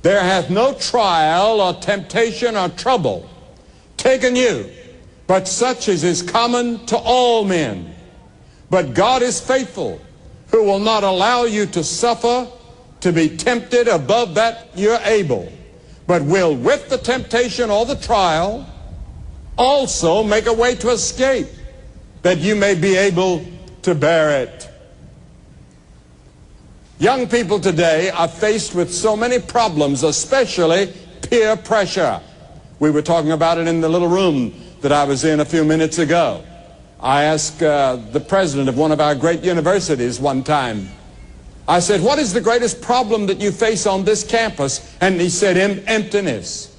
There hath no trial or temptation or trouble taken you, but such as is common to all men. But God is faithful, who will not allow you to suffer to be tempted above that you're able, but will with the temptation or the trial also make a way to escape, that you may be able to bear it. Young people today are faced with so many problems, especially peer pressure. We were talking about it in the little room that I was in a few minutes ago. I asked the president of one of our great universities one time, I said, what is the greatest problem that you face on this campus? And he said, emptiness.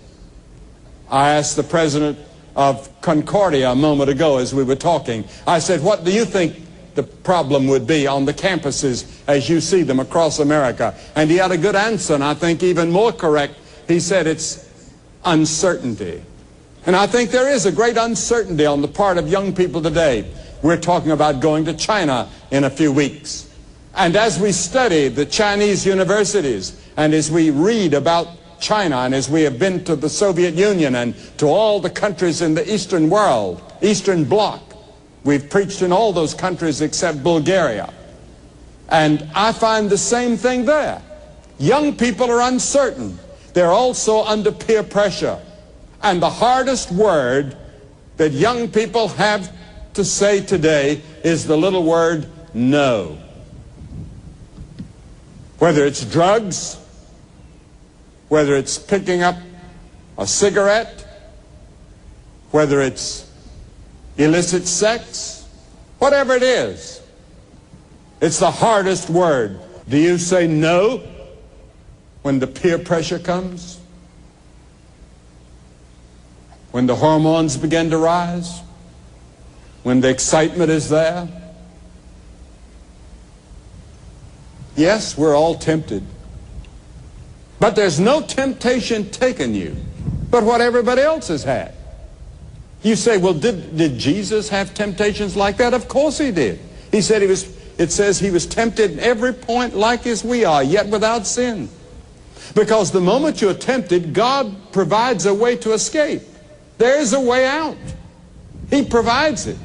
I asked the president of Concordia a moment ago as we were talking, I said, what do you think the problem would be on the campuses as you see them across America? And he had a good answer, and I think even more correct. He said it's uncertainty. And I think there is a great uncertainty on the part of young people today. We're talking about going to China in a few weeks. And as we study the Chinese universities, and as we read about China, and as we have been to the Soviet Union and to all the countries in the Eastern world, Eastern Bloc, we've preached in all those countries except Bulgaria. And I find the same thing there. Young people are uncertain. They're also under peer pressure. And the hardest word that young people have to say today is the little word no. Whether it's drugs, whether it's picking up a cigarette, whether it's illicit sex, whatever it is, it's the hardest word. Do you say no when the peer pressure comes? When the hormones begin to rise? When the excitement is there? Yes, we're all tempted. But there's no temptation taken you but what everybody else has had. You say, well, did Jesus have temptations like that? Of course he did. He said it says he was tempted in every point like as we are, yet without sin. Because the moment you're tempted, God provides a way to escape. There's a way out. He provides it.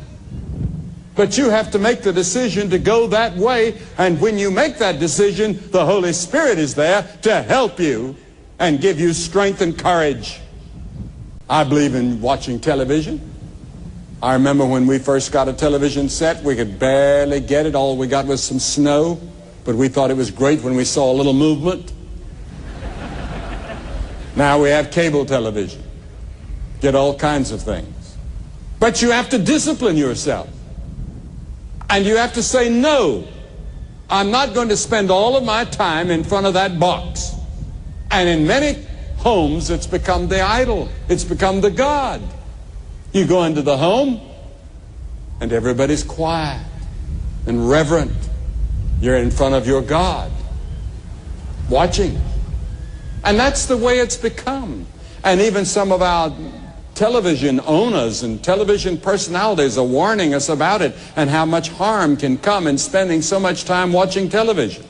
But you have to make the decision to go that way, and when you make that decision, the Holy Spirit is there to help you and give you strength and courage. I believe in watching television. I remember when we first got a television set, we could barely get it. All we got was some snow, but we thought it was great when we saw a little movement. Now we have cable television. Get all kinds of things. But you have to discipline yourself. And you have to say, no, I'm not going to spend all of my time in front of that box. And in many homes, it's become the idol. It's become the God. You go into the home, and everybody's quiet and reverent. You're in front of your God, watching. And that's the way it's become. And even some of our television owners and television personalities are warning us about it and how much harm can come in spending so much time watching television.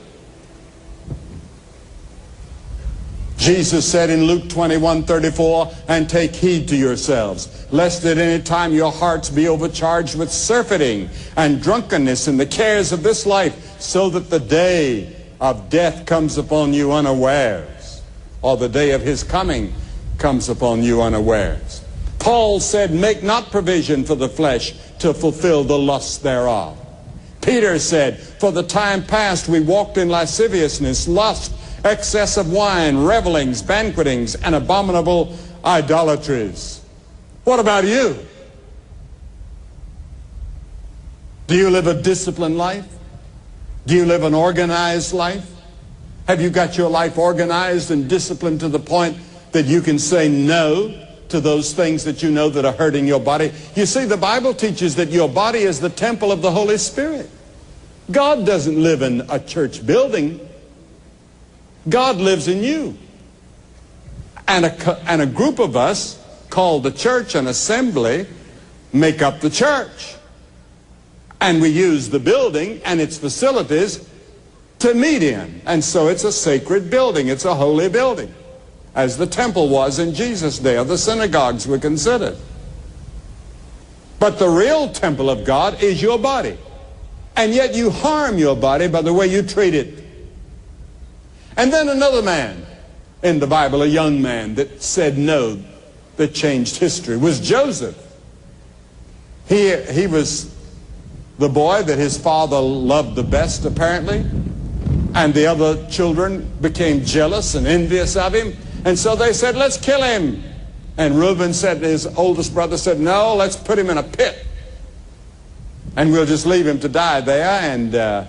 Jesus said in Luke 21:34, and take heed to yourselves, lest at any time your hearts be overcharged with surfeiting and drunkenness and the cares of this life, so that the day of death comes upon you unawares, or the day of his coming comes upon you unawares. Paul said, make not provision for the flesh to fulfill the lusts thereof. Peter said, for the time past we walked in lasciviousness, lust, excess of wine, revelings, banquetings, and abominable idolatries. What about you? Do you live a disciplined life? Do you live an organized life? Have you got your life organized and disciplined to the point that you can say no to those things that you know that are hurting your body? You see, the Bible teaches that your body is the temple of the Holy Spirit. God doesn't live in a church building. God lives in you. And a group of us called the church, an assembly, make up the church. And we use the building and its facilities to meet in. And so it's a sacred building. It's a holy building. as the temple was in Jesus' day, or the synagogues were considered. But the real temple of God is your body. And yet you harm your body by the way you treat it. And then another man in the Bible, a young man that said no, that changed history, was Joseph. He was the boy that his father loved the best, apparently. And the other children became jealous and envious of him. And so they said, let's kill him. And Reuben said, his oldest brother said, no, let's put him in a pit. And we'll just leave him to die there, and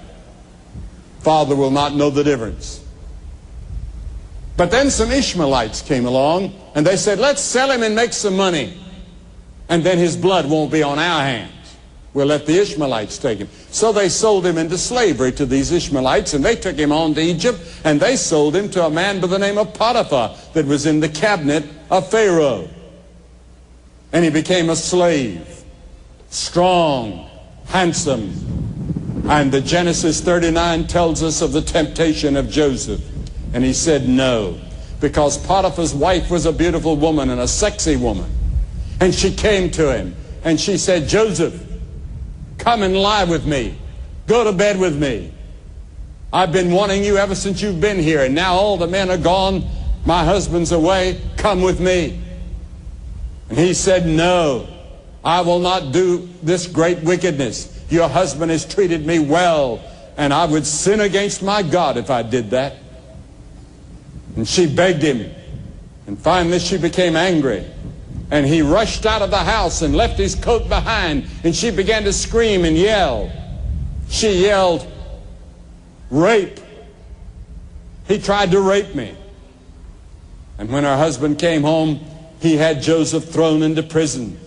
Father will not know the difference. But then some Ishmaelites came along, and they said, let's sell him and make some money. And then his blood won't be on our hands. We'll let the Ishmaelites take him. So they sold him into slavery to these Ishmaelites, and they took him on to Egypt, and they sold him to a man by the name of Potiphar that was in the cabinet of Pharaoh. And he became a slave, strong, handsome. And the Genesis 39 tells us of the temptation of Joseph. And he said no, because Potiphar's wife was a beautiful woman and a sexy woman. And she came to him, and she said, Joseph, come and lie with me. Go to bed with me. I've been wanting you ever since you've been here, and now all the men are gone. My husband's away. Come with me. And he said, no, I will not do this great wickedness. Your husband has treated me well, and I would sin against my God if I did that. And she begged him, and finally she became angry. And he rushed out of the house and left his coat behind, and she began to scream and yell. She yelled, rape. He tried to rape me. And when her husband came home, he had Joseph thrown into prison.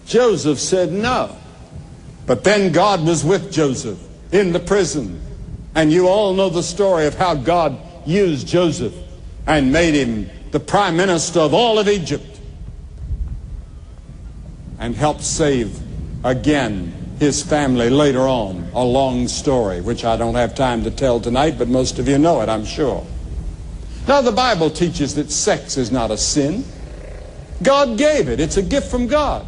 Joseph said no. But then God was with Joseph in the prison. And you all know the story of how God used Joseph and made him the prime minister of all of Egypt, and helped save again his family later on. A long story which I don't have time to tell tonight, but most of you know it, I'm sure. Now the Bible teaches that sex is not a sin. God gave it. It's a gift from God.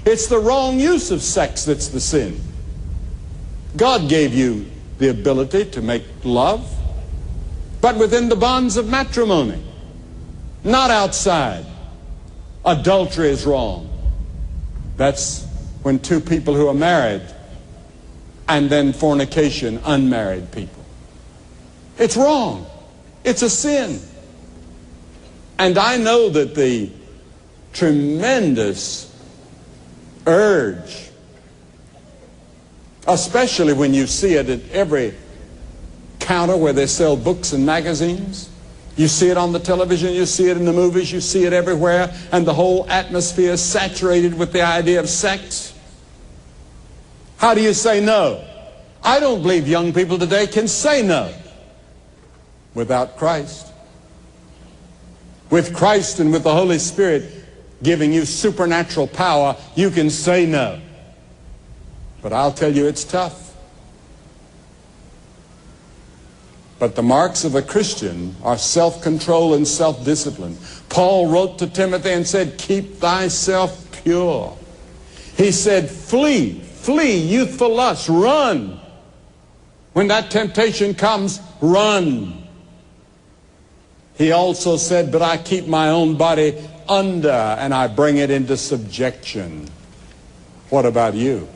It's the wrong use of sex that's the sin. God gave you the ability to make love, but within the bonds of matrimony, not outside. Adultery is wrong. That's when two people who are married, and then fornication, unmarried people. It's wrong. It's a sin. And I know that the tremendous urge, especially when you see it at every counter where they sell books and magazines. You see it on the television, you see it in the movies, you see it everywhere, and the whole atmosphere is saturated with the idea of sex. How do you say no? I don't believe young people today can say no without Christ. With Christ and with the Holy Spirit giving you supernatural power, you can say no. But I'll tell you, it's tough. But the marks of a Christian are self-control and self-discipline. Paul wrote to Timothy and said, keep thyself pure. He said, flee youthful lust, run. When that temptation comes, run. He also said, but I keep my own body under, and I bring it into subjection. What about you?